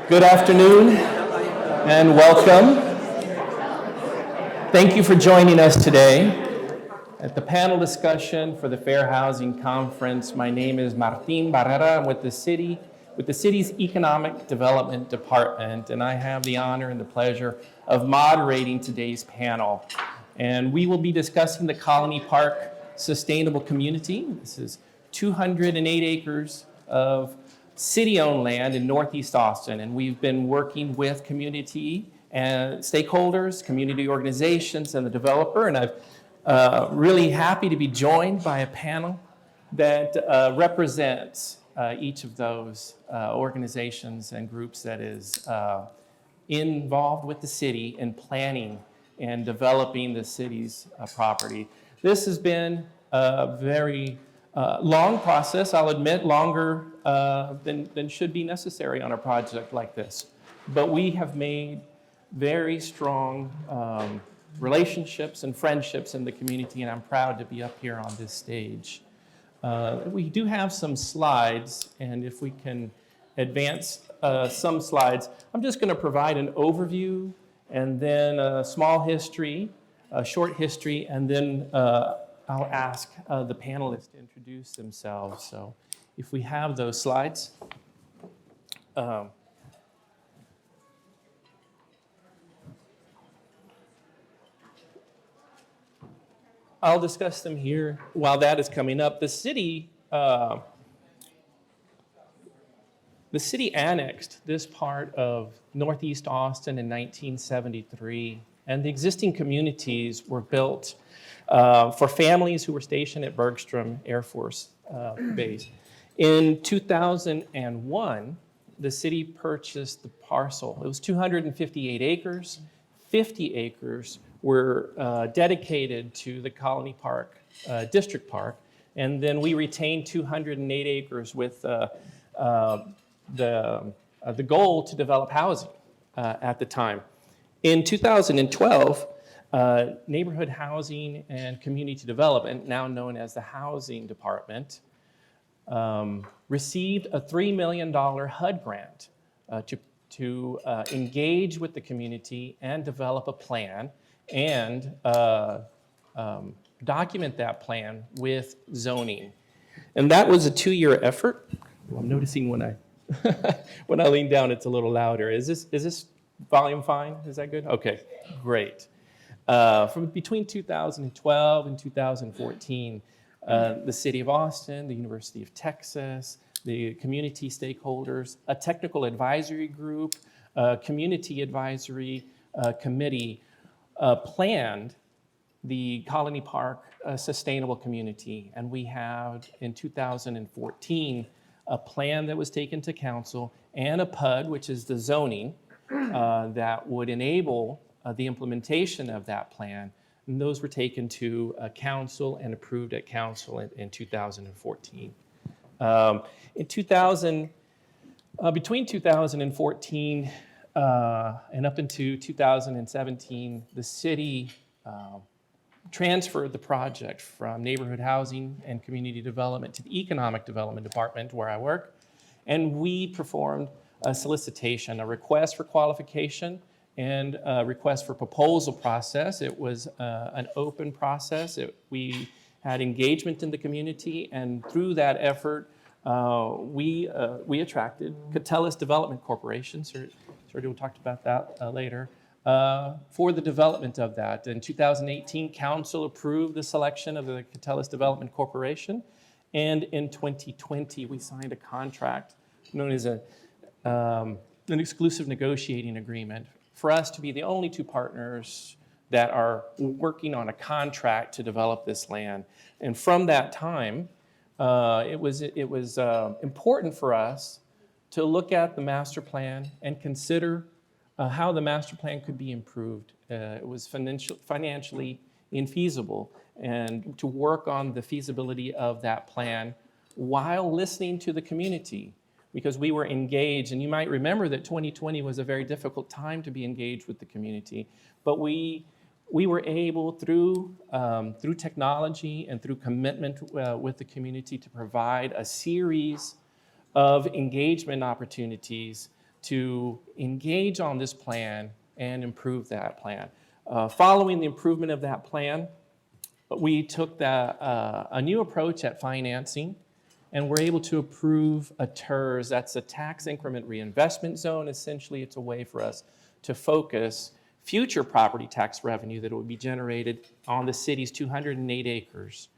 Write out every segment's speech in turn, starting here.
Good afternoon and welcome. Thank you for joining us today at the panel discussion for the Fair Housing Conference. My name is Martin Barrera. I'm with the city's Economic Development Department, and I have the honor and the pleasure of moderating today's panel. And we will be discussing the Colony Park Sustainable Community. This is 208 acres of city-owned land in Northeast Austin, and we've been working with community and stakeholders, community organizations, and the developer, and I'm really happy to be joined by a panel that represents each of those organizations and groups that is involved with the city in planning and developing the city's property. This has been a very long process, I'll admit, longer than should be necessary on a project like this. But we have made very strong relationships and friendships in the community, and I'm proud to be up here on this stage. We do have some slides, and if we can advance some slides, I'm just going to provide an overview and then a small history, a short history, and then I'll ask the panelists to introduce themselves. So if we have those slides. I'll discuss them here while that is coming up. The city annexed this part of Northeast Austin in 1973, and the existing communities were built for families who were stationed at Bergstrom Air Force Base. In 2001, the city purchased the parcel. It was 258 acres. 50 acres were dedicated to the Colony Park District Park, and then we retained 208 acres with the goal to develop housing at the time. In 2012, Neighborhood Housing and Community Development, now known as the Housing Department, received a $3 million HUD grant to engage with the community and develop a plan and document that plan with zoning. And that was a 2-year effort. Well, I'm noticing when I when I lean down, it's a little louder. Is this volume fine? Is that good? Okay, great. From between 2012 and 2014, the City of Austin, the University of Texas, the community stakeholders, a technical advisory group, a community advisory committee planned the Colony Park Sustainable Community. And we had, in 2014, a plan that was taken to council and a PUD, which is the zoning, that would enable the implementation of that plan. And those were taken to council and approved at council in 2014. Between 2014 and up into 2017, the city transferred the project from Neighborhood Housing and Community Development to the Economic Development Department, where I work, and we performed a solicitation, a request for qualification, and a request for proposal process. It was an open process. We had engagement in the community, and through that effort, we attracted Catellis Development Corporation. Sergio talked about that later. For the development of that. In 2018, council approved the selection of the Catellis Development Corporation, and in 2020, we signed a contract known as an exclusive negotiating agreement for us to be the only two partners that are working on a contract to develop this land. And from that time, it was important for us to look at the master plan and consider how the master plan could be improved. It was financially infeasible, and to work on the feasibility of that plan while listening to the community, because we were engaged. And you might remember that 2020 was a very difficult time to be engaged with the community, but we were able, through technology and through commitment with the community, to provide a series of engagement opportunities to engage on this plan and improve that plan. Following the improvement of that plan, we took a new approach at financing, and we're able to approve a TIRZ. That's a tax increment reinvestment zone. Essentially, it's a way for us to focus future property tax revenue that would be generated on the city's 208 acres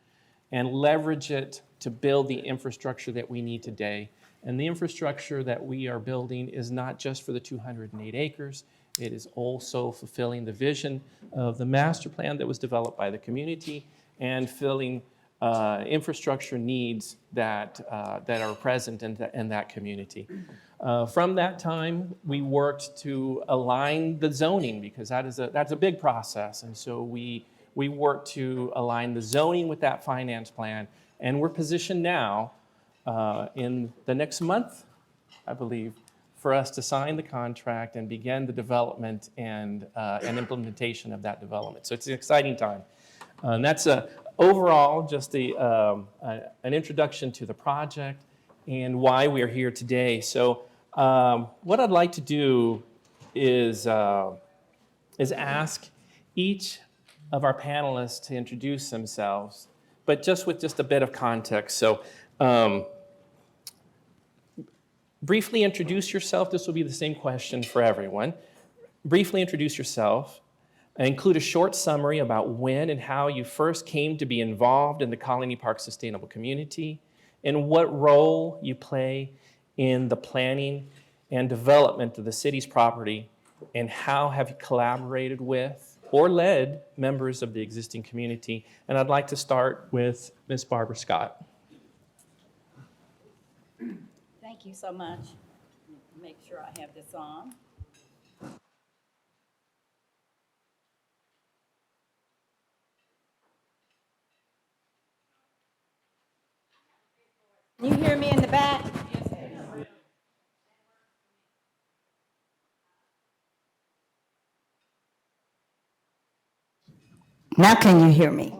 and leverage it to build the infrastructure that we need today. And the infrastructure that we are building is not just for the 208 acres. It is also fulfilling the vision of the master plan that was developed by the community and filling infrastructure needs that are present in that community. From that time, we worked to align the zoning, because that's a big process. And so we worked to align the zoning with that finance plan. And we're positioned now in the next month, I believe, for us to sign the contract and begin the development and implementation of that development. So it's an exciting time. And that's overall just an introduction to the project and why we are here today. So what I'd like to do is ask each of our panelists to introduce themselves, but just with just a bit of context. So briefly introduce yourself. This will be the same question for everyone. Briefly introduce yourself. Include a short summary about when and how you first came to be involved in the Colony Park Sustainable Community, and what role you play in the planning and development of the city's property, and how have you collaborated with or led members of the existing community. And I'd like to start with Ms. Barbara Scott. Thank you so much. Make sure I have this on. You hear me in the back? Now can you hear me?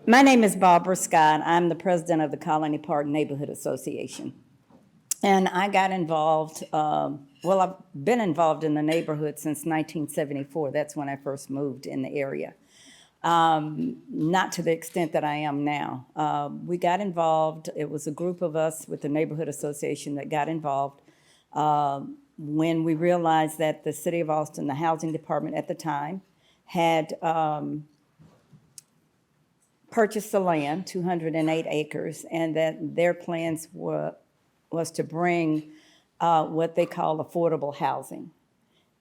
My name is Barbara Scott. I'm the president of the Colony Park Neighborhood Association. And I got involved, I've been involved in the neighborhood since 1974. That's when I first moved in the area. Not to the extent that I am now. We got involved, it was a group of us with the Neighborhood Association that got involved when we realized that the City of Austin, the Housing Department at the time, had purchased the land, 208 acres, and that their plans was to bring what they call affordable housing.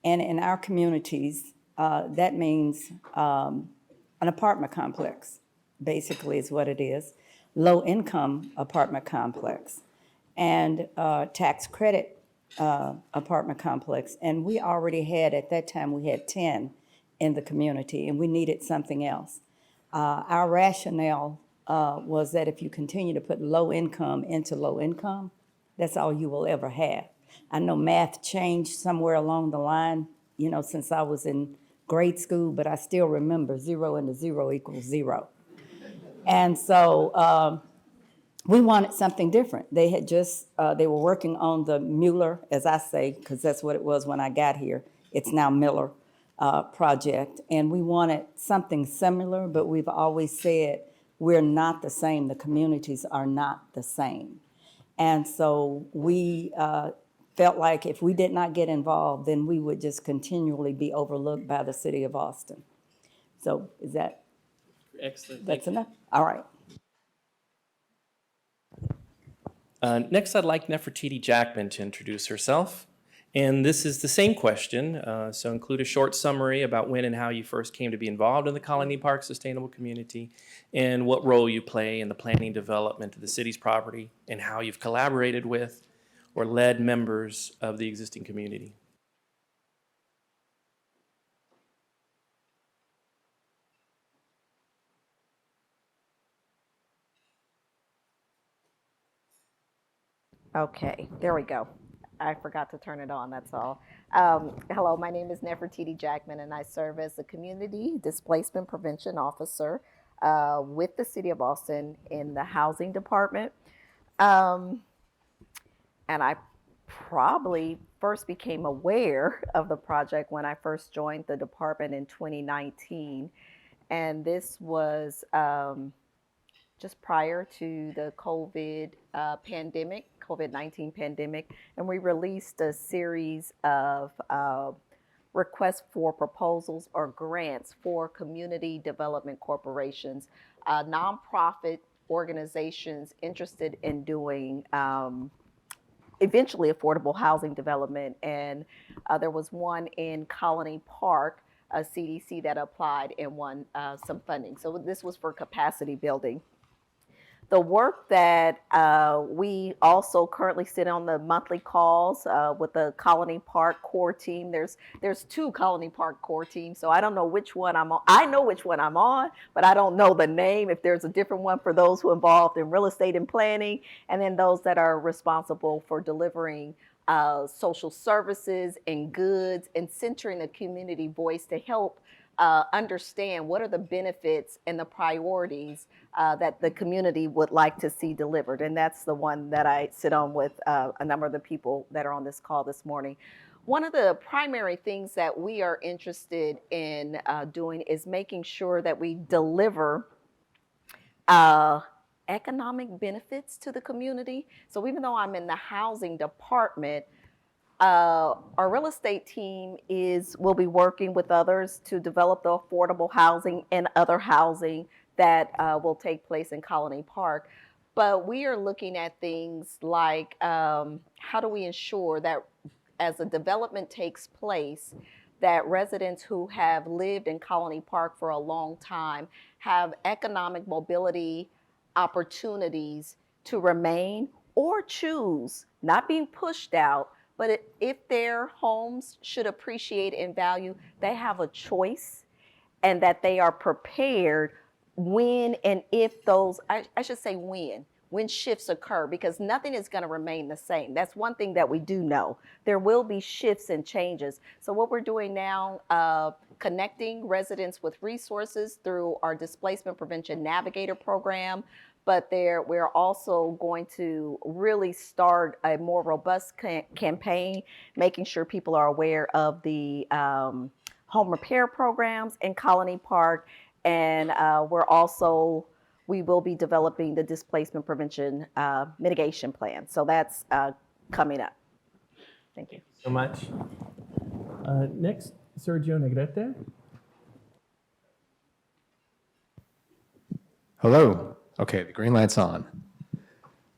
And in our communities, that means an apartment complex, basically is what it is, low-income apartment complex, and tax credit apartment complex. And we already had, at that time, we had 10 in the community, and we needed something else. Our rationale was that if you continue to put low income into low income, that's all you will ever have. I know math changed somewhere along the line, since I was in grade school, but I still remember 0 into 0 equals 0. And so we wanted something different. They had just, they were working on the Mueller, as I say, because that's what it was when I got here. It's now Miller project. And we wanted something similar, but we've always said we're not the same. The communities are not the same. And so we felt like if we did not get involved, then we would just continually be overlooked by the City of Austin. So is that? Excellent. That's enough? All right. Next, I'd like Nefertiti Jackman to introduce herself. And this is the same question, so include a short summary about when and how you first came to be involved in the Colony Park Sustainable Community, and what role you play in the planning development of the city's property, and how you've collaborated with or led members of the existing community. Okay, there we go. I forgot to turn it on, that's all. Hello, my name is Nefertiti Jackman, and I serve as the Community Displacement Prevention Officer with the City of Austin in the Housing Department. And I probably first became aware of the project when I first joined the department in 2019. And this was just prior to the COVID-19 pandemic. And we released a series of requests for proposals or grants for community development corporations, nonprofit organizations interested in doing eventually affordable housing development. And there was one in Colony Park, a CDC that applied and won some funding. So this was for capacity building. The work that we also currently sit on the monthly calls with the Colony Park core team. There's two Colony Park core teams, so I don't know which one I'm on. I know which one I'm on, but I don't know the name. If there's a different one for those who are involved in real estate and planning, and then those that are responsible for delivering social services and goods and centering the community voice to help understand what are the benefits and the priorities that the community would like to see delivered. And that's the one that I sit on with a number of the people that are on this call this morning. One of the primary things that we are interested in doing is making sure that we deliver economic benefits to the community. So even though I'm in the housing department, our real estate team will be working with others to develop the affordable housing and other housing that will take place in Colony Park. But we are looking at things like how do we ensure that as a development takes place, that residents who have lived in Colony Park for a long time have economic mobility opportunities to remain or choose, not being pushed out. But if their homes should appreciate in value, they have a choice, and that they are prepared when and if those, I should say when shifts occur, because nothing is going to remain the same. That's one thing that we do know. There will be shifts and changes. So what we're doing now, connecting residents with resources through our Displacement Prevention Navigator program, but we're also going to really start a more robust campaign, making sure people are aware of the home repair programs in Colony Park. And we will be developing the displacement prevention mitigation plan. So that's coming up. Thank you. So much. Next, Sergio Negrete. Hello. Okay, the green light's on.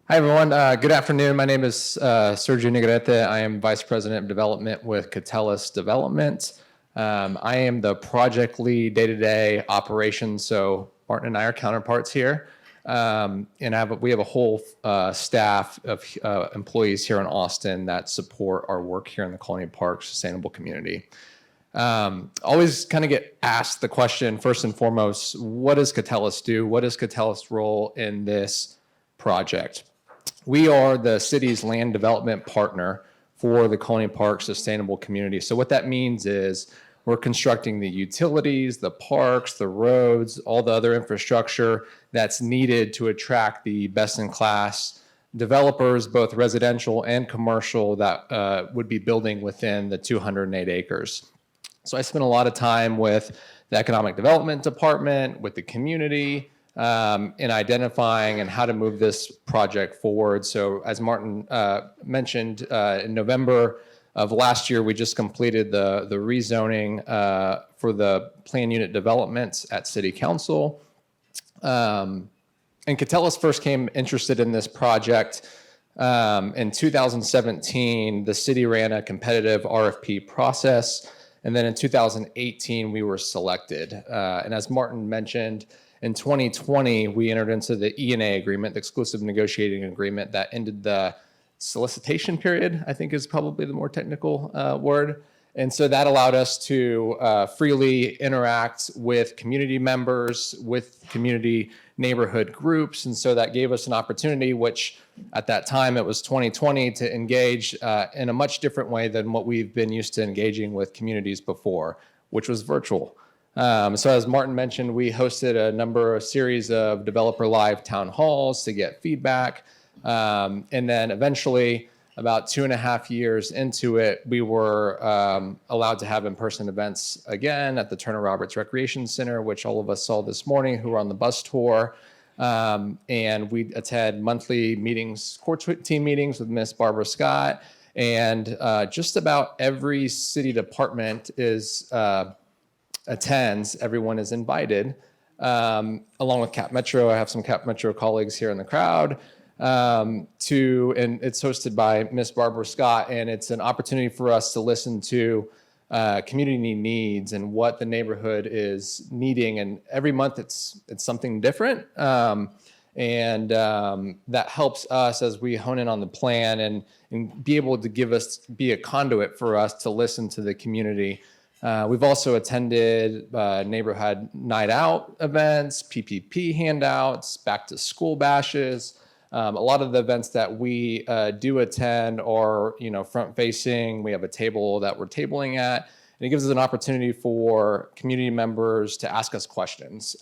Hi, everyone. Good afternoon. My name is Sergio Negrete. I am Vice President of Development with Catellis Development. I am the project lead day-to-day operations, so Martin and I are counterparts here. And we have a whole staff of employees here in Austin that support our work here in the Colony Park Sustainable Community. Always kind of get asked the question, first and foremost, what does Catellis do? What is Catellis' role in this project? We are the city's land development partner for the Colony Park Sustainable Community. So what that means is we're constructing the utilities, the parks, the roads, all the other infrastructure that's needed to attract the best-in-class developers, both residential and commercial, that would be building within the 208 acres. So I spent a lot of time with the Economic Development Department, with the community, in identifying and how to move this project forward. So as Martin mentioned, in November of last year, we just completed the rezoning for the plan unit developments at City Council. And Catellis first came interested in this project in 2017. The city ran a competitive RFP process. And then in 2018, we were selected. And as Martin mentioned, in 2020, we entered into the E&A agreement, the exclusive negotiating agreement that ended the solicitation period, I think is probably the more technical word. And so that allowed us to freely interact with community members, with community neighborhood groups. And so that gave us an opportunity, which at that time, it was 2020, to engage in a much different way than what we've been used to engaging with communities before, which was virtual. So as Martin mentioned, we hosted a series of developer live town halls to get feedback. And then eventually, about 2.5 years into it, we were allowed to have in-person events again at the Turner Roberts Recreation Center, which all of us saw this morning who were on the bus tour. And we attend monthly meetings, core team meetings with Miss Barbara Scott. And just about every city department attends. Everyone is invited, along with Cap Metro. I have some Cap Metro colleagues here in the crowd. And it's hosted by Miss Barbara Scott, and it's an opportunity for us to listen to community needs and what the neighborhood is needing. And every month it's something different. That helps us as we hone in on the plan and be able to be a conduit for us to listen to the community. We've also attended neighborhood night out events, PPP handouts, back to school bashes. A lot of the events that we do attend are, front facing. We have a table that we're tabling at, and it gives us an opportunity for community members to ask us questions.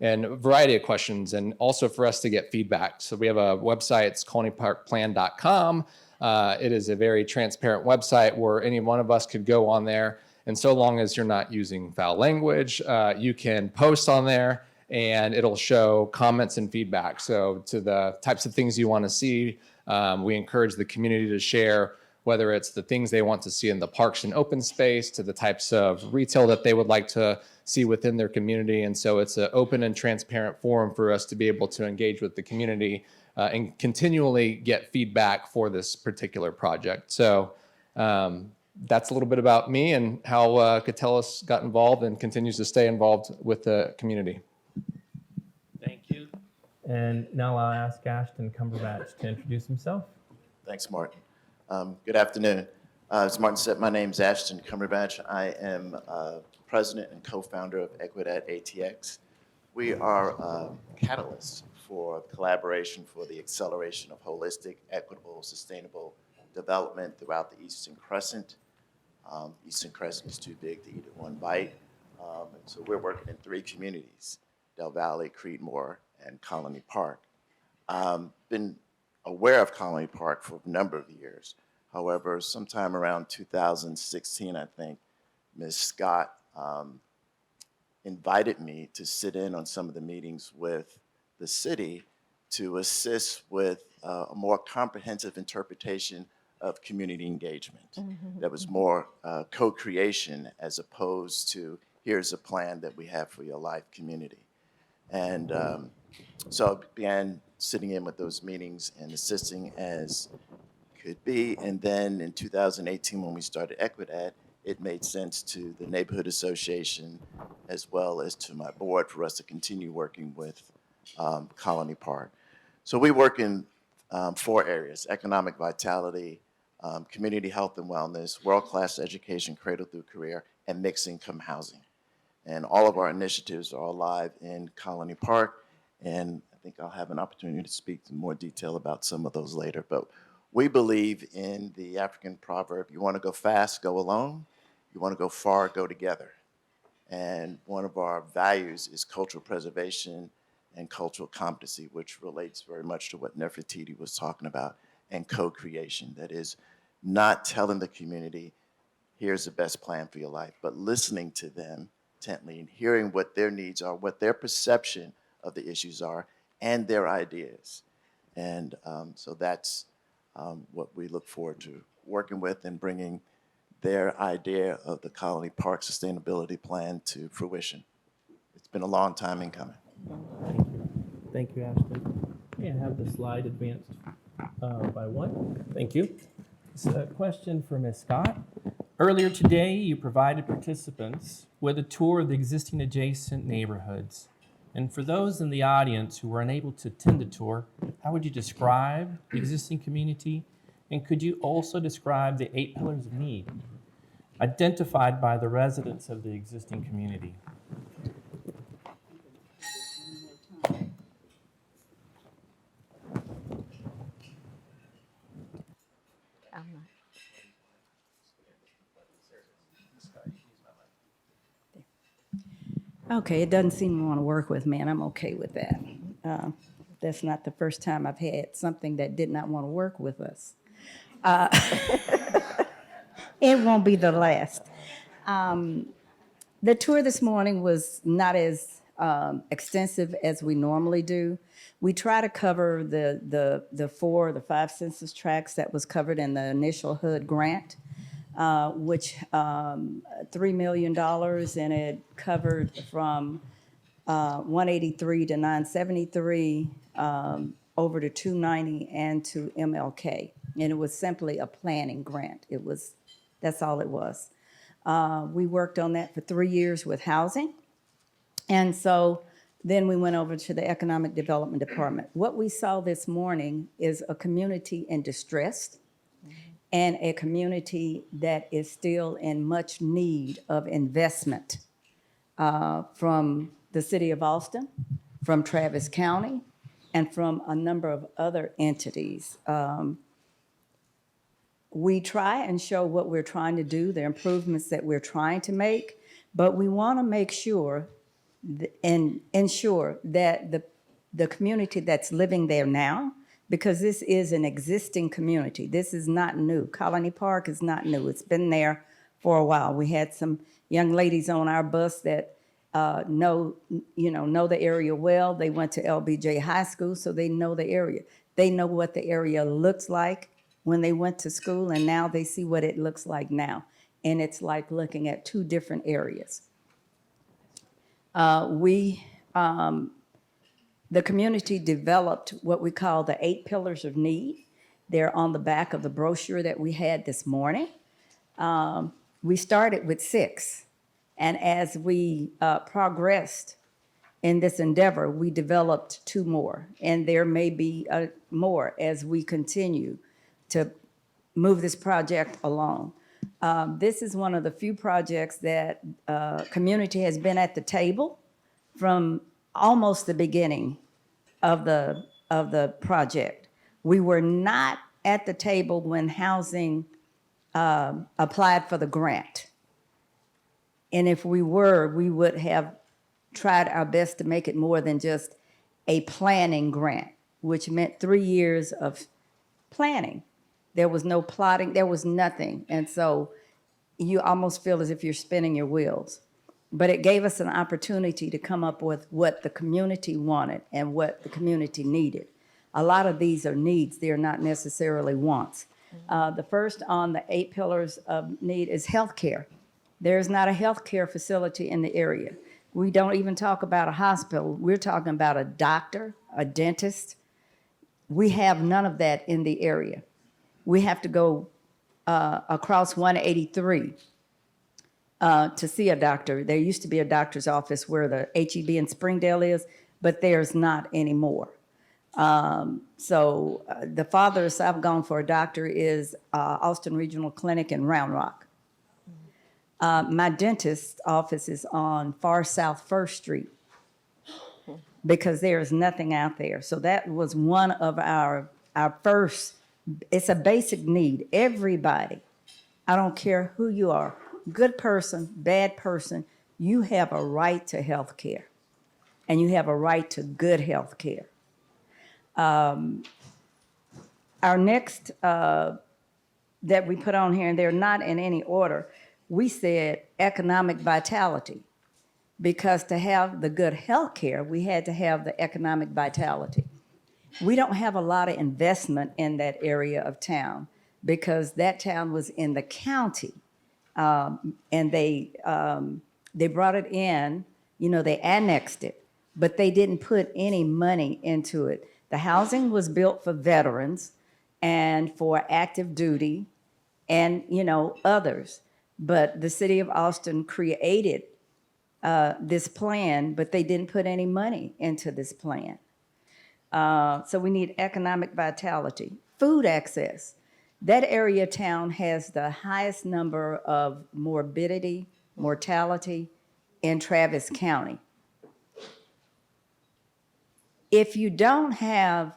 And a variety of questions, and also for us to get feedback. So we have a website, it's colonyparkplan.com. It is a very transparent website where any one of us could go on there, and so long as you're not using foul language, you can post on there, and it'll show comments and feedback. So to the types of things you want to see, we encourage the community to share, whether it's the things they want to see in the parks and open space, to the types of retail that they would like to see within their community. And so it's an open and transparent forum for us to be able to engage with the community and continually get feedback for this particular project. So that's a little bit about me and how Catellus got involved and continues to stay involved with the community. Thank you. And now I'll ask Ashton Cumberbatch to introduce himself. Thanks, Martin. Good afternoon. As Martin said, my name is Ashton Cumberbatch. I am president and co-founder of Equidad ATX. We are a catalyst for collaboration for the acceleration of holistic, equitable, sustainable development throughout the Eastern Crescent. Eastern Crescent is too big to eat in one bite. And so we're working in 3 communities, Del Valle, Creedmoor, and Colony Park. Been aware of Colony Park for a number of years. However, sometime around 2016, I think, Ms. Scott invited me to sit in on some of the meetings with the city to assist with a more comprehensive interpretation of community engagement. That was more co-creation as opposed to here's a plan that we have for your life community. And so I began sitting in with those meetings and assisting as could be. And then in 2018, when we started Equidad, it made sense to the neighborhood association as well as to my board for us to continue working with Colony Park. So we work in 4 areas: economic vitality, community health and wellness, world-class education, cradle through career, and mixed income housing. And all of our initiatives are live in Colony Park, and I think I'll have an opportunity to speak in more detail about some of those later. But we believe in the African proverb, you want to go fast, go alone. You want to go far, go together. And one of our values is cultural preservation and cultural competency, which relates very much to what Nefertiti was talking about, and co-creation. That is not telling the community, here's the best plan for your life, but listening to them intently and hearing what their needs are, what their perception of the issues are, and their ideas. And so that's what we look forward to working with and bringing their idea of the Colony Park Sustainability Plan to fruition. It's been a long time in coming. Thank you, Ashton. May I have the slide advanced by 1? Thank you. It's a question for Ms. Scott. Earlier today, you provided participants with a tour of the existing adjacent neighborhoods. And for those in the audience who were unable to attend the tour, how would you describe the existing community? And could you also describe the 8 pillars of need identified by the residents of the existing community? Okay, it doesn't seem to want to work with me, and I'm okay with that. That's not the first time I've had something that did not want to work with us. It won't be the last. The tour this morning was not as extensive as we normally do. We try to cover the 5 census tracts that was covered in the initial HUD grant, which $3 million, and it covered from 183 to 973, over to 290 and to MLK. And it was simply a planning grant. That's all it was. We worked on that for 3 years with housing. And so then we went over to the Economic Development Department. What we saw this morning is a community in distress and a community that is still in much need of investment from the city of Austin, from Travis County, and from a number of other entities. We try and show what we're trying to do, the improvements that we're trying to make, but we want to make sure and ensure that the community that's living there now, because this is an existing community. This is not new. Colony Park is not new. It's been there for a while. We had some young ladies on our bus that know the area well. They went to LBJ High School, so they know the area. They know what the area looks like when they went to school, and now they see what it looks like now. And it's like looking at two different areas. The community developed what we call the 8 pillars of need. They're on the back of the brochure that we had this morning. We started with 6, and as we progressed in this endeavor, we developed 2 more, and there may be more as we continue to move this project along. This is one of the few projects that community has been at the table from almost the beginning of the project. We were not at the table when housing applied for the grant. And if we were, we would have tried our best to make it more than just a planning grant, which meant 3 years of planning. There was no plotting, there was nothing. And so you almost feel as if you're spinning your wheels. But it gave us an opportunity to come up with what the community wanted and what the community needed. A lot of these are needs, they're not necessarily wants. The first on the 8 pillars of need is healthcare. There's not a healthcare facility in the area. We don't even talk about a hospital. We're talking about a doctor, a dentist. We have none of that in the area. We have to go across 183 to see a doctor. There used to be a doctor's office where the HEB in Springdale is, but there's not anymore. So the farthest I've gone for a doctor is Austin Regional Clinic in Round Rock. My dentist's office is on far south 1st Street because there is nothing out there. So that was one of our first. It's a basic need. Everybody, I don't care who you are, good person, bad person, you have a right to health care. And you have a right to good health care. Our next that we put on here, and they're not in any order, we said economic vitality. Because to have the good health care, we had to have the economic vitality. We don't have a lot of investment in that area of town because that town was in the county. And they brought it in, they annexed it, but they didn't put any money into it. The housing was built for veterans and for active duty and, others. But the city of Austin created this plan, but they didn't put any money into this plan. So we need economic vitality. Food access. That area of town has the highest number of morbidity, mortality in Travis County. If you don't have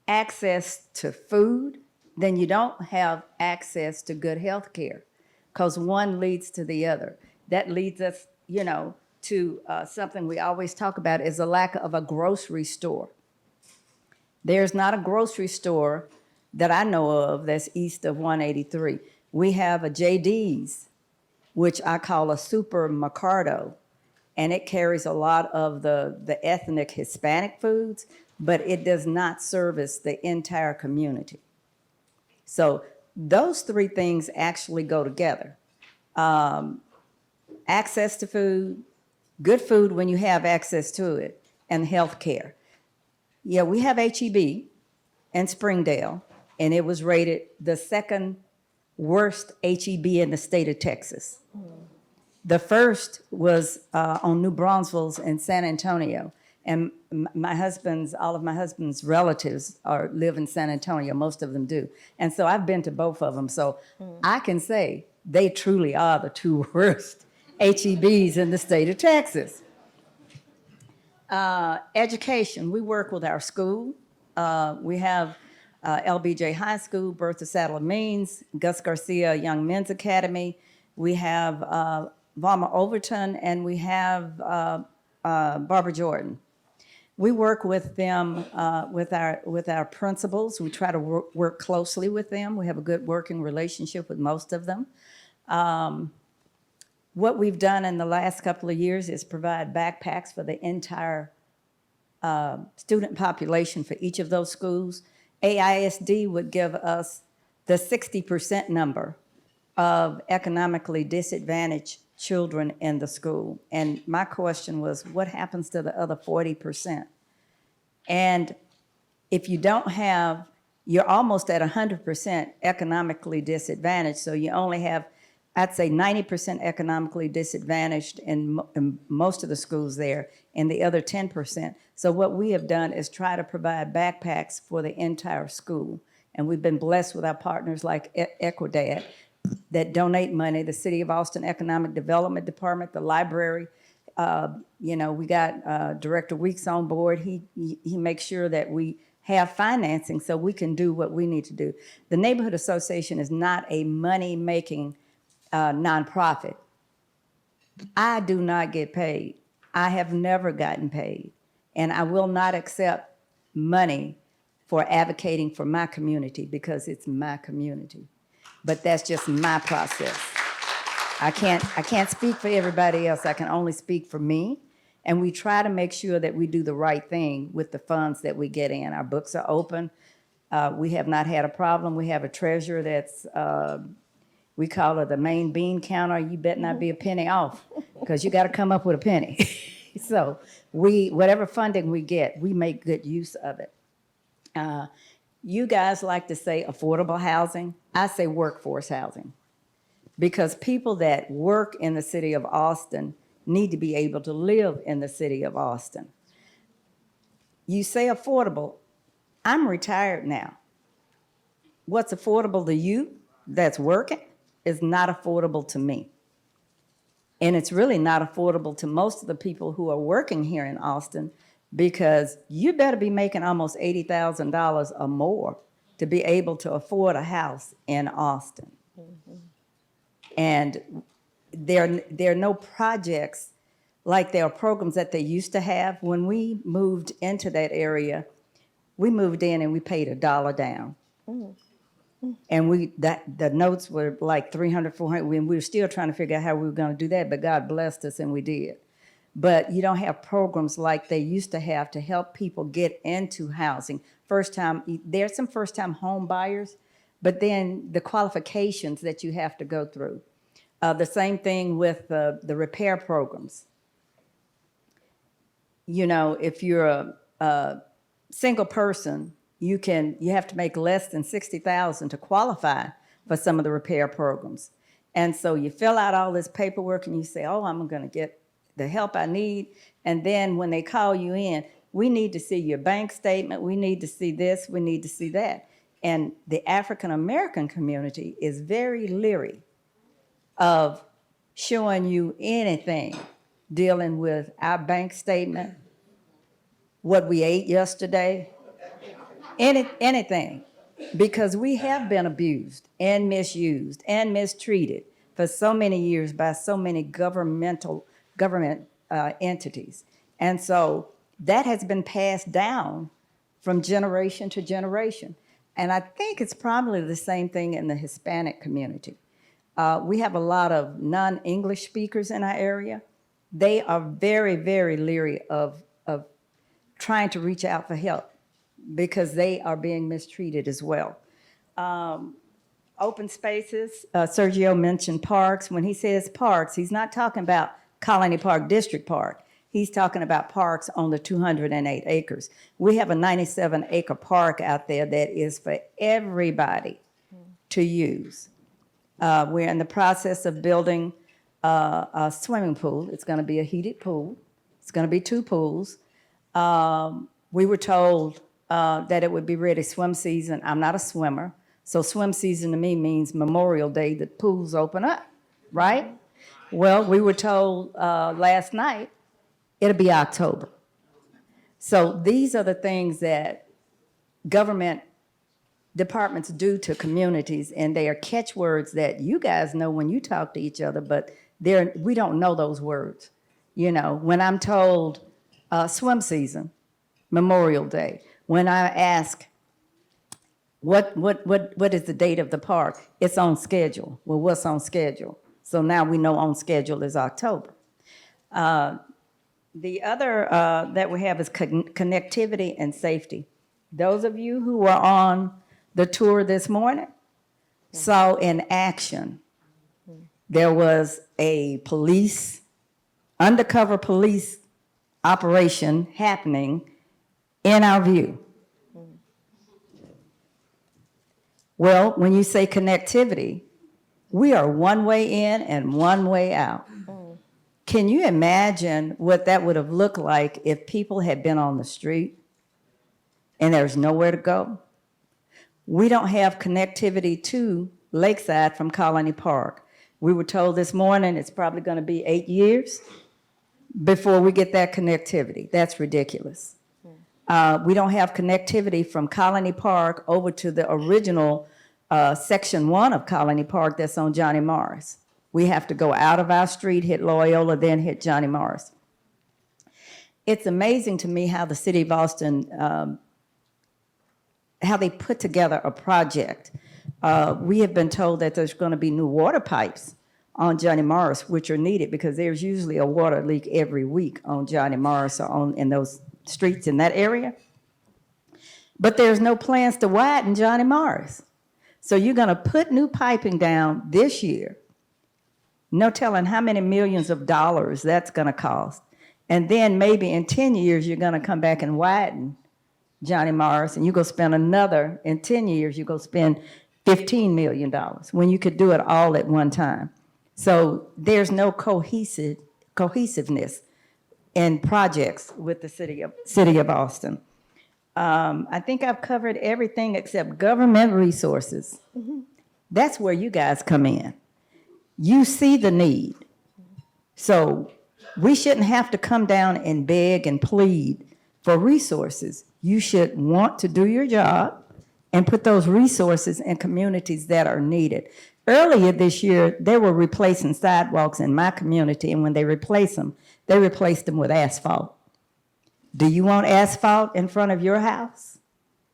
access to food, then you don't have access to good health care because one leads to the other. That leads us, to something we always talk about is the lack of a grocery store. There's not a grocery store that I know of that's east of 183. We have a JD's, which I call a super Mercado, and it carries a lot of the ethnic Hispanic foods, but it does not service the entire community. So those three things actually go together. Access to food, good food when you have access to it, and health care. Yeah, we have HEB in Springdale, and it was rated the second worst HEB in the state of Texas. The first was on New Braunfels in San Antonio. And all of my husband's relatives live in San Antonio, most of them do. And so I've been to both of them. So I can say they truly are the two worst HEBs in the state of Texas. Education, we work with our school. We have LBJ High School, Bertha Saddler Means, Gus Garcia Young Men's Academy. We have Valma Overton, and we have Barbara Jordan. We work with them, with our principals. We try to work closely with them. We have a good working relationship with most of them. What we've done in the last couple of years is provide backpacks for the entire student population for each of those schools. AISD would give us the 60% number of economically disadvantaged children in the school. And my question was, what happens to the other 40%? And if you don't have, you're almost at 100% economically disadvantaged. So you only have, I'd say 90% economically disadvantaged in most of the schools there, and the other 10%. So what we have done is try to provide backpacks for the entire school. And we've been blessed with our partners like Equidad that donate money, the City of Austin Economic Development Department, the library. We got Director Weeks on board. He makes sure that we have financing so we can do what we need to do. The Neighborhood Association is not a money-making nonprofit. I do not get paid. I have never gotten paid. And I will not accept money for advocating for my community because it's my community. But that's just my process. I can't speak for everybody else. I can only speak for me. And we try to make sure that we do the right thing with the funds that we get in. Our books are open. We have not had a problem. We have a treasurer that's, we call her the main bean counter. You better not be a penny off because you got to come up with a penny. So whatever funding we get, we make good use of it. You guys like to say affordable housing. I say workforce housing because people that work in the city of Austin need to be able to live in the city of Austin. You say affordable. I'm retired now. What's affordable to you that's working is not affordable to me. And it's really not affordable to most of the people who are working here in Austin because you better be making almost $80,000 or more to be able to afford a house in Austin. Mm-hmm. And there are no projects like there are programs that they used to have. When we moved into that area, we moved in and we paid $1 down. Mm-hmm. And the notes were like $300, $400, and we were still trying to figure out how we were going to do that, but God blessed us and we did. But you don't have programs like they used to have to help people get into housing. There's some first-time home buyers, but then the qualifications that you have to go through. The same thing with the repair programs. You know, if you're a single person, you have to make less than $60,000 to qualify for some of the repair programs. And so you fill out all this paperwork and you say, oh, I'm going to get the help I need. And then when they call you in, we need to see your bank statement. We need to see this. We need to see that. And the African American community is very leery of showing you anything dealing with our bank statement, what we ate yesterday, anything, because we have been abused and misused and mistreated for so many years by so many government entities. And so that has been passed down from generation to generation. And I think it's probably the same thing in the Hispanic community. We have a lot of non-English speakers in our area. They are very, very leery of trying to reach out for help because they are being mistreated as well. Open spaces, Sergio mentioned parks. When he says parks, he's not talking about Colony Park District Park. He's talking about parks on the 208 acres. We have a 97-acre park out there that is for everybody to use. We're in the process of building a swimming pool. It's going to be a heated pool. It's going to be 2 pools. We were told that it would be ready swim season. I'm not a swimmer, so swim season to me means Memorial Day, the pools open up, right? Well, we were told last night it'll be October. So these are the things that government departments do to communities, and they are catchwords that you guys know when you talk to each other, but we don't know those words. You know, when I'm told swim season, Memorial Day, when I ask what is the date of the park, it's on schedule. Well, what's on schedule? So now we know on schedule is October. The other that we have is connectivity and safety. Those of you who were on the tour this morning saw in action, there was a undercover police operation happening in our view. Well, when you say connectivity, we are one way in and one way out. Can you imagine what that would have looked like if people had been on the street and there's nowhere to go? We don't have connectivity to Lakeside from Colony Park. We were told this morning it's probably going to be 8 years before we get that connectivity. That's ridiculous. We don't have connectivity from Colony Park over to the original Section 1 of Colony Park that's on Johnny Morris. We have to go out of our street, hit Loyola, then hit Johnny Morris. It's amazing to me how the city of Austin, how they put together a project. We have been told that there's going to be new water pipes on Johnny Morris, which are needed because there's usually a water leak every week on Johnny Morris or in those streets in that area. But there's no plans to widen Johnny Morris. So you're going to put new piping down this year. No telling how many millions of dollars that's going to cost. And then maybe in 10 years, you're going to come back and widen Johnny Morris, and you're going to spend another, in 10 years, you're going to spend $15 million when you could do it all at one time. So there's no cohesiveness in projects with the city of Austin. I think I've covered everything except government resources. That's where you guys come in. You see the need. So we shouldn't have to come down and beg and plead for resources. You should want to do your job and put those resources in communities that are needed. Earlier this year, they were replacing sidewalks in my community, and when they replaced them with asphalt. Do you want asphalt in front of your house?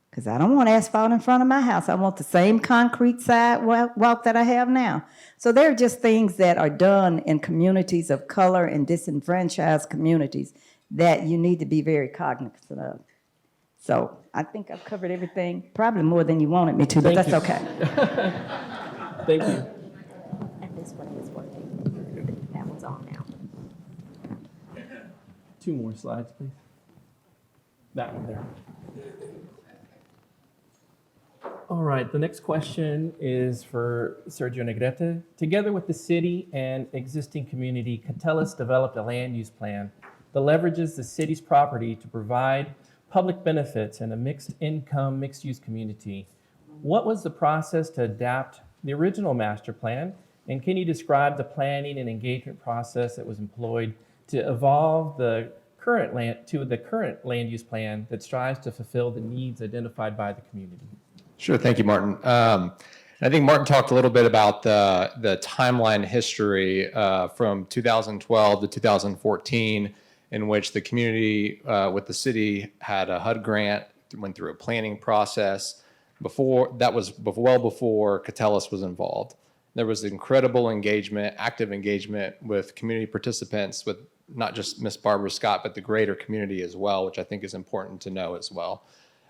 Because I don't want asphalt in front of my house. I want the same concrete sidewalk that I have now. So there are just things that are done in communities of color and disenfranchised communities that you need to be very cognizant of. So I think I've covered everything, probably more than you wanted me to, but Thank that's you. okay. Thank you. And this one is working. That one's on now. 2 more slides, please. That one there. All right, the next question is for Sergio Negrete. Together with the city and existing community, Catellus developed a land use plan that leverages the city's property to provide public benefits in a mixed income, mixed use community. What was the process to adapt the original master plan? And can you describe the planning and engagement process that was employed to evolve the current land use plan that strives to fulfill the needs identified by the community? Sure. Thank you, Martin. I think Martin talked a little bit about the timeline history from 2012 to 2014, in which the community with the city had a HUD grant, went through a planning process. well before Catellus was involved. There was incredible engagement, active engagement with community participants, with not just Miss Barbara Scott, but the greater community as well, which I think is important to know as well.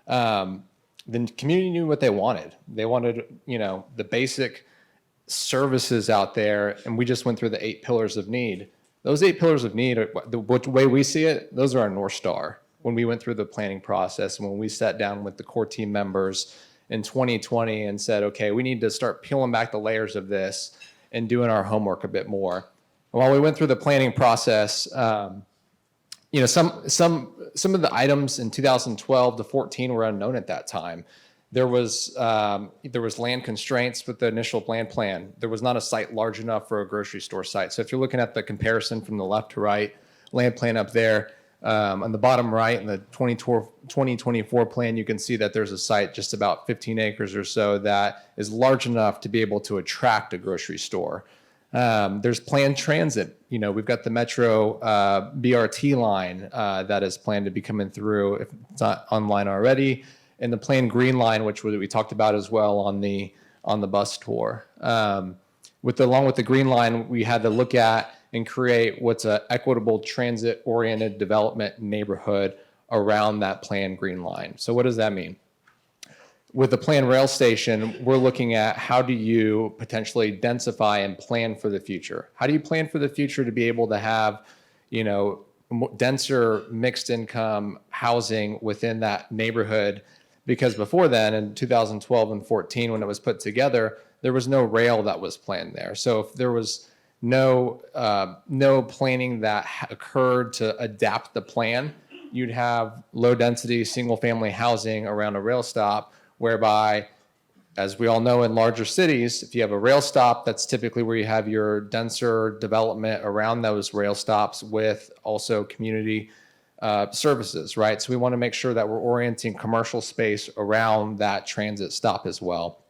The community knew what they wanted. They wanted, the basic services out there, and we just went through the 8 pillars of need. Those 8 pillars of need, the way we see it, those are our North Star. When we went through the planning process, when we sat down with the core team members in 2020 and said, okay, we need to start peeling back the layers of this and doing our homework a bit more. And while we went through the planning process, some of the items in 2012 to 14 were unknown at that time. There was land constraints with the initial land plan. There was not a site large enough for a grocery store site. So if you're looking at the comparison from the left to right, land plan up there, on the bottom right in the 2024 plan, you can see that there's a site just about 15 acres or so that is large enough to be able to attract a grocery store. There's planned transit. We've got the Metro BRT line that is planned to be coming through, if it's not online already, and the planned Green Line, which we talked about as well on the bus tour. Along with the Green Line, we had to look at and create what's an equitable transit-oriented development neighborhood around that planned Green Line. So what does that mean? With the planned rail station, we're looking at how do you potentially densify and plan for the future? How do you plan for the future to be able to have, denser mixed income housing within that neighborhood? Because before then, in 2012 and 14, when it was put together, there was no rail that was planned there. So if there was no planning that occurred to adapt the plan, you'd have low density single family housing around a rail stop, whereby, as we all know in larger cities, if you have a rail stop, that's typically where you have your denser development around those rail stops with also community services, right? So we want to make sure that we're orienting commercial space around that transit stop as well.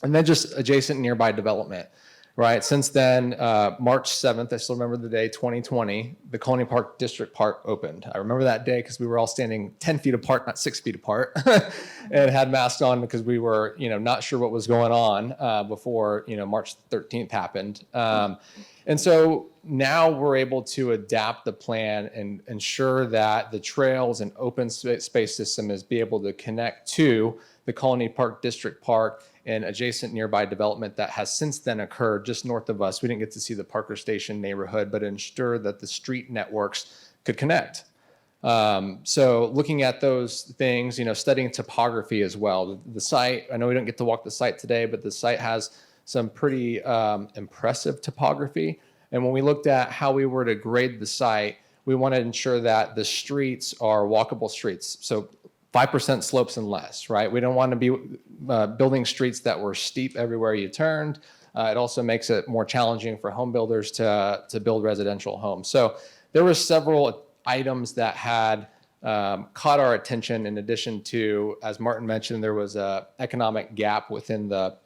And then just adjacent nearby development, right? Since then, March 7th, I still remember the day, 2020, the Colony Park District Park opened. I remember that day because we were all standing 10 feet apart, not 6 feet apart, and had masks on because we were, not sure what was going on before, March 13th happened. And so now we're able to adapt the plan and ensure that the trails and open space system is be able to connect to the Colony Park District Park and adjacent nearby development that has since then occurred just north of us. We didn't get to see the Parker Station neighborhood, but ensure that the street networks could connect. So looking at those things, studying topography as well. The site, I know we don't get to walk the site today, but the site has some pretty impressive topography. And when we looked at how we were to grade the site, we want to ensure that the streets are walkable streets. So 5% slopes and less, right? We don't want to be building streets that were steep everywhere you turned. It also makes it more challenging for home builders to build residential homes. So there were several items that had caught our attention in addition to, as Martin mentioned, there was an economic gap within the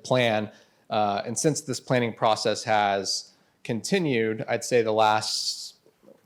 plan. And since this planning process has continued, I'd say the last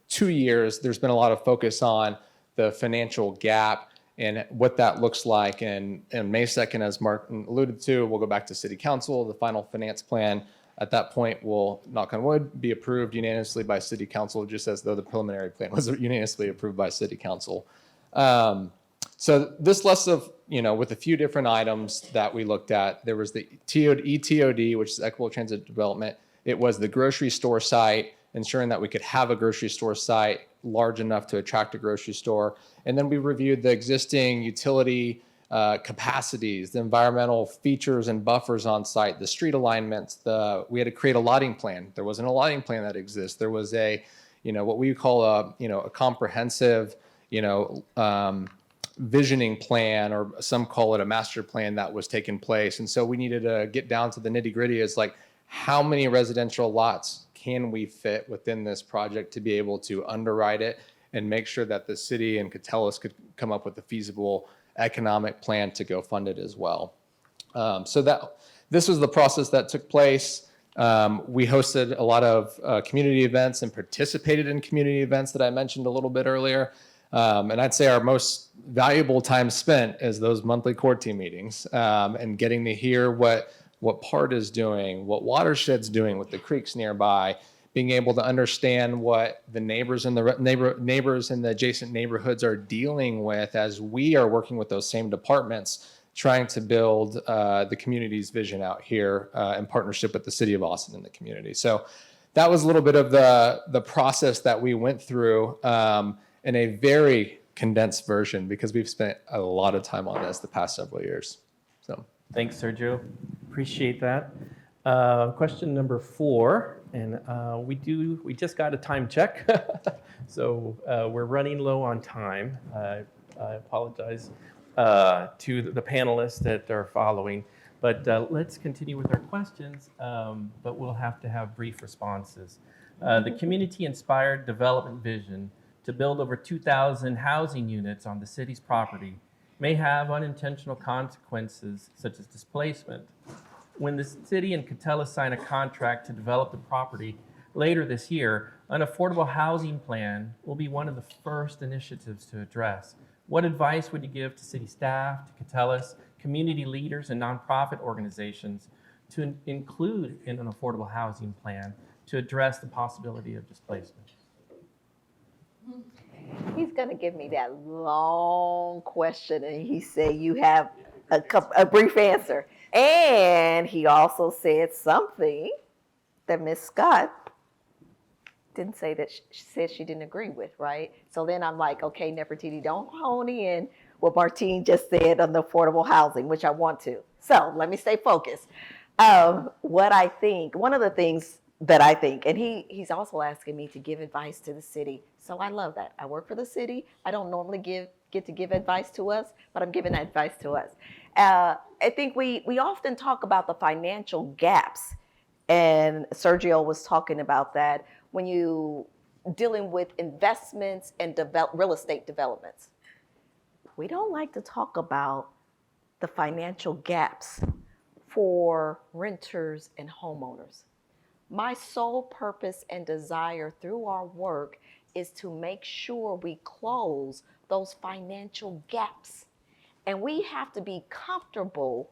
2 years, there's been a lot of focus on the financial gap and what that looks like. And May 2nd, as Martin alluded to, we'll go back to City Council. The final finance plan at that point will, knock on wood, be approved unanimously by City Council, just as though the preliminary plan was unanimously approved by City Council. So this list of, with a few different items that we looked at, there was the ETOD, which is Equitable Transit Development. It was the grocery store site, ensuring that we could have a grocery store site large enough to attract a grocery store. And then we reviewed the existing utility capacities, the environmental features and buffers on site, the street alignments. We had to create a lighting plan. There wasn't a lighting plan that exists. There was a, what we call a comprehensive, visioning plan, or some call it a master plan that was taking place. And so we needed to get down to the nitty gritty. It's like, how many residential lots can we fit within this project to be able to underwrite it and make sure that the city and Catellus could come up with a feasible economic plan to go fund it as well. So this was the process that took place. We hosted a lot of community events and participated in community events that I mentioned a little bit earlier. And I'd say our most valuable time spent is those monthly core team meetings, and getting to hear what PART is doing, what Watershed's doing with the creeks nearby, being able to understand what the neighbors in the neighbors in the adjacent neighborhoods are dealing with as we are working with those same departments, trying to build the community's vision out here in partnership with the city of Austin and the community. So that was a little bit of the process that we went through in a very condensed version, because we've spent a lot of time on this the past several years. So Thanks, Sergio. Appreciate that. Question number 4, and we just got a time check, so we're running low on time. I apologize to the panelists that are following, but let's continue with our questions, but we'll have to have brief responses. The community-inspired development vision to build over 2,000 housing units on the city's property may have unintentional consequences such as displacement. When the city and Catella sign a contract to develop the property later this year, an affordable housing plan will be one of the first initiatives to address. What advice would you give to city staff, to Catella's, community leaders, and nonprofit organizations to include in an affordable housing plan to address the possibility of displacement? He's going to give me that long question, and he said you have a brief answer. And he also said something that Ms. Scott didn't say that she said she didn't agree with, right? So then I'm like, okay, Nefertiti, don't hone in what Martine just said on the affordable housing, which I want to. So let me stay focused. What I think, one of the things that I think, and he's also asking me to give advice to the city. So I love that. I work for the city. I don't normally get to give advice to us, but I'm giving that advice to us. I think we often talk about the financial gaps, and Sergio was talking about that when you dealing with investments and real estate developments. We don't like to talk about the financial gaps for renters and homeowners. My sole purpose and desire through our work is to make sure we close those financial gaps. And we have to be comfortable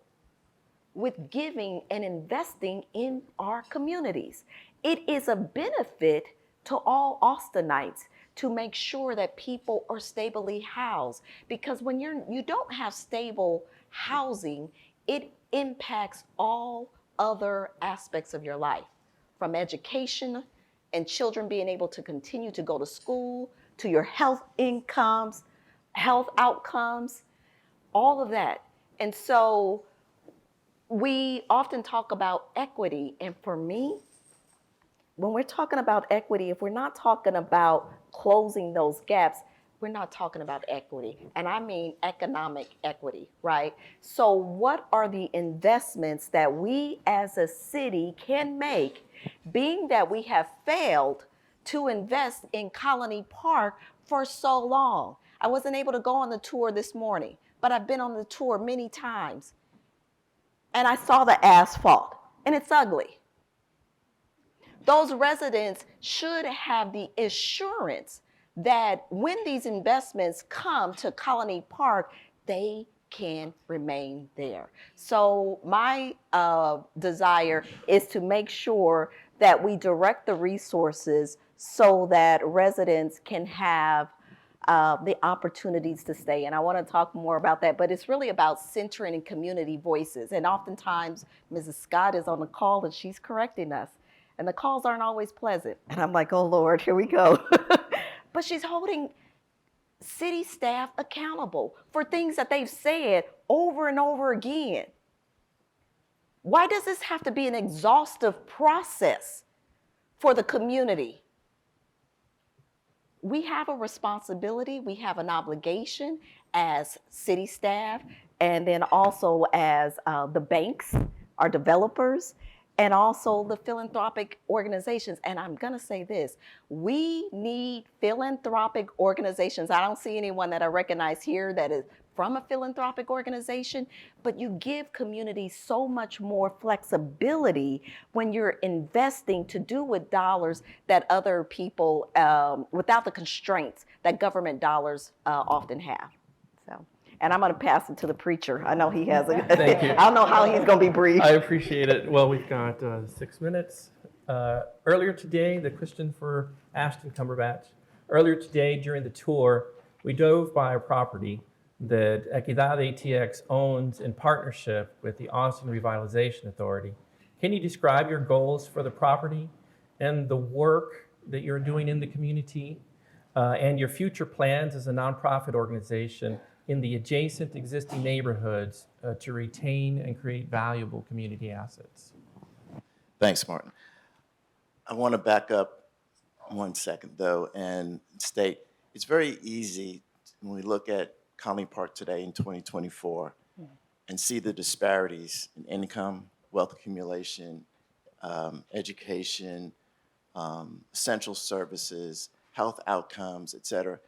with giving and investing in our communities. It is a benefit to all Austinites to make sure that people are stably housed, because when you don't have stable housing, it impacts all other aspects of your life, from education and children being able to continue to go to school, to your health incomes, health outcomes, all of that. And so we often talk about equity. And for me, when we're talking about equity, if we're not talking about closing those gaps, we're not talking about equity. And I mean economic equity, right? So what are the investments that we as a city can make, being that we have failed to invest in Colony Park for so long? I wasn't able to go on the tour this morning, but I've been on the tour many times. And I saw the asphalt, and it's ugly. Those residents should have the assurance that when these investments come to Colony Park, they can remain there. So my desire is to make sure that we direct the resources so that residents can have the opportunities to stay. And I want to talk more about that, but it's really about centering in community voices. And oftentimes, Mrs. Scott is on the call and she's correcting us. And the calls aren't always pleasant. And I'm like, oh Lord, here we go. But she's holding city staff accountable for things that they've said over and over again. Why does this have to be an exhaustive process for the community? We have a responsibility, we have an obligation as city staff, and then also as the banks, our developers, and also the philanthropic organizations. And I'm gonna say this, we need philanthropic organizations. I don't see anyone that I recognize here that is from a philanthropic organization, but you give communities so much more flexibility when you're investing to do with dollars that other people, without the constraints that government dollars often have. So, and I'm going to pass it to the preacher. I know he has a, Thank you. I don't know how he's going to be brief. I appreciate it. Well, we've got 6 minutes. Earlier today, the Christian for Ashton Cumberbatch. Earlier today, during the tour, we drove by a property that Equidad ATX owns in partnership with the Austin Revitalization Authority. Can you describe your goals for the property and the work that you're doing in the community and your future plans as a nonprofit organization in the adjacent existing neighborhoods to retain and create valuable community assets? Thanks, Martin. I want to back up 1 second, though, and state it's very easy when we look at Colony Park today in 2024 and see the disparities in income, wealth accumulation, education, essential services, health outcomes, et cetera,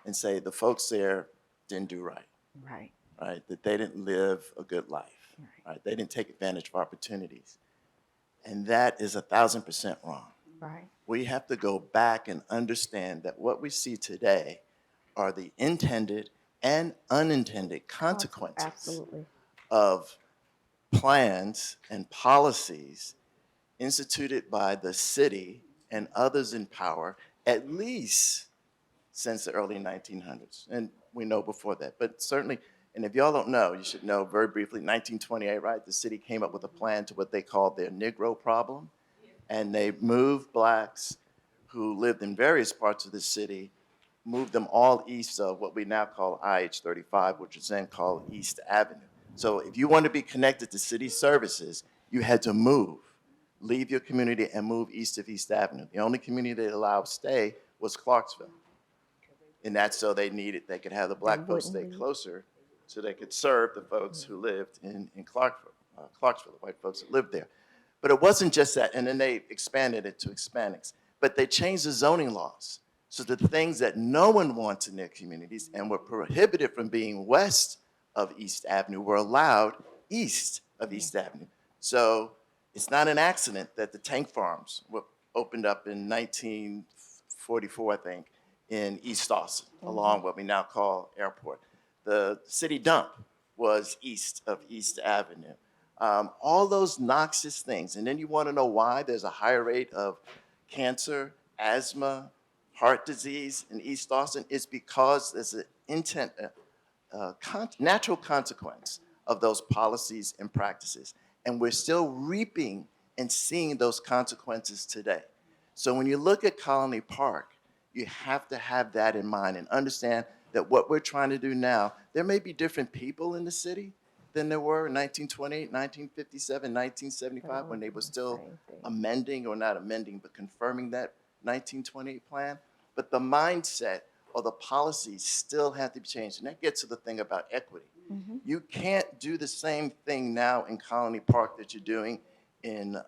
and say the folks there didn't do right, Right. right? That they didn't live a good life, right? They didn't take advantage of opportunities. And that is 1,000% wrong. Right. We have to go back and understand that what we see today are the intended and unintended consequences Absolutely. of plans and policies instituted by the city and others in power, at least since the early 1900s. And we know before that, but certainly, and if y'all don't know, you should know very briefly, 1928, right? The city came up with a plan to what they called their Negro problem. And they moved blacks who lived in various parts of the city, moved them all east of what we now call IH-35, which was then called East Avenue. So if you want to be connected to city services, you had to move, leave your community and move east of East Avenue. The only community they allowed stay was Clarksville. And that's so they could have the black folks stay closer so they could serve the folks who lived in Clarksville, the white folks that lived there. But it wasn't just that, and then they expanded it to Hispanics. But they changed the zoning laws so that the things that no one wants in their communities and were prohibited from being west of East Avenue were allowed east of East Avenue. So it's not an accident that the tank farms were opened up in 1944, I think, in East Austin, along what we now call Airport. The city dump was east of East Avenue. All those noxious things. And then you want to know why there's a higher rate of cancer, asthma, heart disease in East Austin? It's because there's an natural consequence of those policies and practices. And we're still reaping and seeing those consequences today. So when you look at Colony Park, you have to have that in mind and understand that what we're trying to do now, there may be different people in the city than there were in 1928, 1957, 1975, when they were still amending, or not amending, but confirming that 1928 plan. But the mindset or the policies still have to be changed. And that gets to the thing about equity. You can't do the same thing now in Colony Park that you're doing in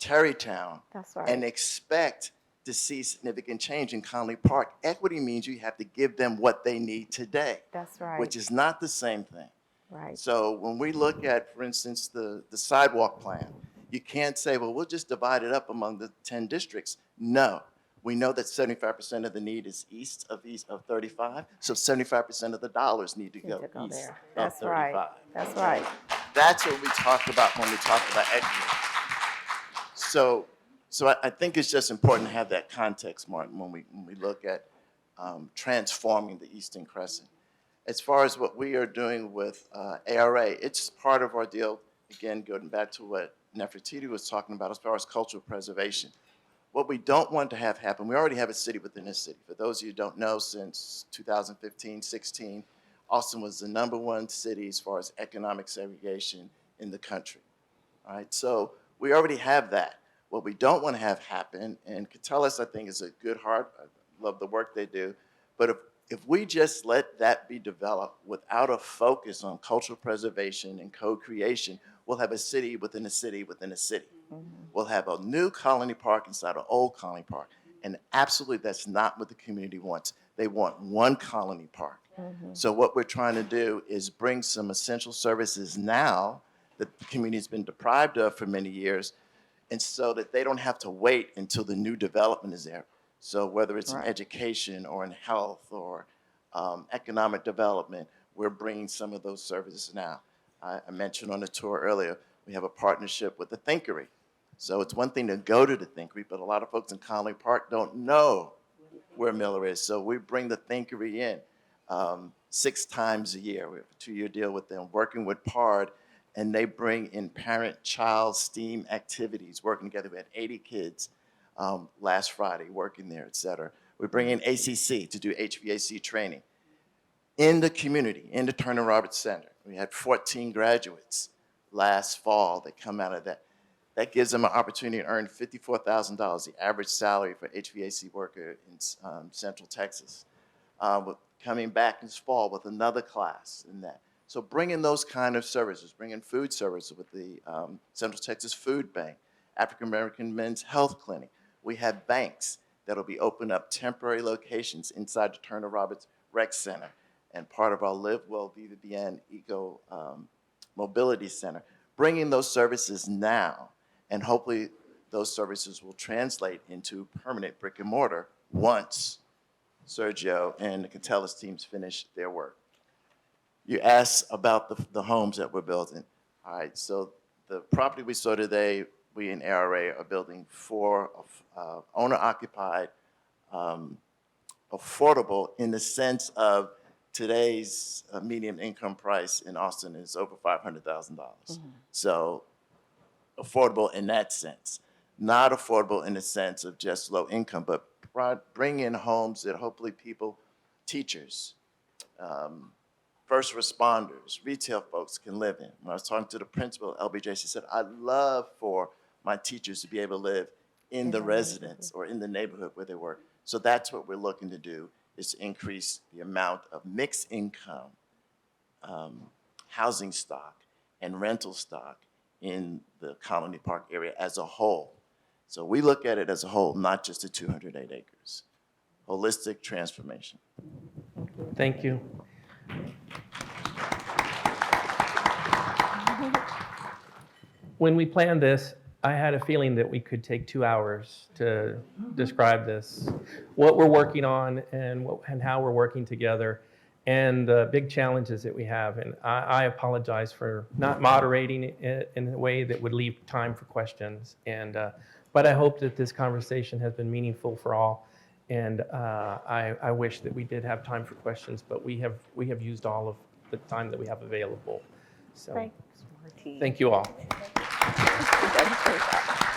Tarrytown That's right. and expect to see significant change in Colony Park. Equity means you have to give them what they need today, That's right. which is not the same thing. Right. So when we look at, for instance, the sidewalk plan, you can't say, well, we'll just divide it up among the 10 districts. No, we know that 75% of the need is east of 35, so 75% of the dollars need to go to go east there. of That's 35. right. That's right. That's what we talk about when we talk about equity. So I think it's just important to have that context, Martin, when we look at transforming the Eastern Crescent. As far as what we are doing with ARA, it's part of our deal, again, going back to what Nefertiti was talking about as far as cultural preservation. What we don't want to have happen, we already have a city within a city. For those of you who don't know, since 2015-16, Austin was the #1 city as far as economic segregation in the country. All right, so we already have that. What we don't want to have happen, and Catullus, I think, is a good heart. I love the work they do. But if we just let that be developed without a focus on cultural preservation and co-creation, we'll have a city within a city within a city. We'll have a new Colony Park inside an old Colony Park. And absolutely, that's not what the community wants. They want one Colony Park. So what we're trying to do is bring some essential services now that the community's been deprived of for many years, and so that they don't have to wait until the new development is there. So whether it's in Right. education or in health or economic development, we're bringing some of those services now. I mentioned on the tour earlier, we have a partnership with the Thinkery. So it's one thing to go to the Thinkery, but a lot of folks in Conley Park don't know where Miller is. So we bring the Thinkery in 6 times a year. We have a 2-year deal with them, working with PARD, and they bring in parent-child STEAM activities, working together. We had 80 kids last Friday working there, et cetera. We bring in ACC to do HVAC training in the community, in the Turner Roberts Center. We had 14 graduates last fall that come out of that. That gives them an opportunity to earn $54,000, the average salary for HVAC worker in Central Texas. Coming back this fall with another class in that. So bringing those kind of services, bringing food services with the Central Texas Food Bank, African American Men's Health Clinic. We have banks that'll be opening up temporary locations inside the Turner Roberts Rec Center and part of our Live Well BVBN Eco Mobility Center. Bringing those services now, and hopefully those services will translate into permanent brick and mortar once Sergio and the Catellus teams finish their work. You asked about the homes that we're building. All right, so the property we saw today, we in ARA are building 4 owner-occupied, affordable in the sense of today's median income price in Austin is over $500,000. So affordable in that sense. Not affordable in the sense of just low income, but bring in homes that hopefully people, teachers, first responders, retail folks can live in. When I was talking to the principal at LBJ, she said, I'd love for my teachers to be able to live in the residence or in the neighborhood where they work. So that's what we're looking to do, is to increase the amount of mixed income housing stock and rental stock in the Colony Park area as a whole. So we look at it as a whole, not just the 208 acres. Holistic transformation. Thank you. When we planned this, I had a feeling that we could take 2 hours to describe this, what we're working on and how we're working together, and the big challenges that we have. And I apologize for not moderating it in a way that would leave time for questions. But I hope that this conversation has been meaningful for all. And I wish that we did have time for questions, but we have used all of the time that we have available. So Thanks, Marty. thank you all. Thank you.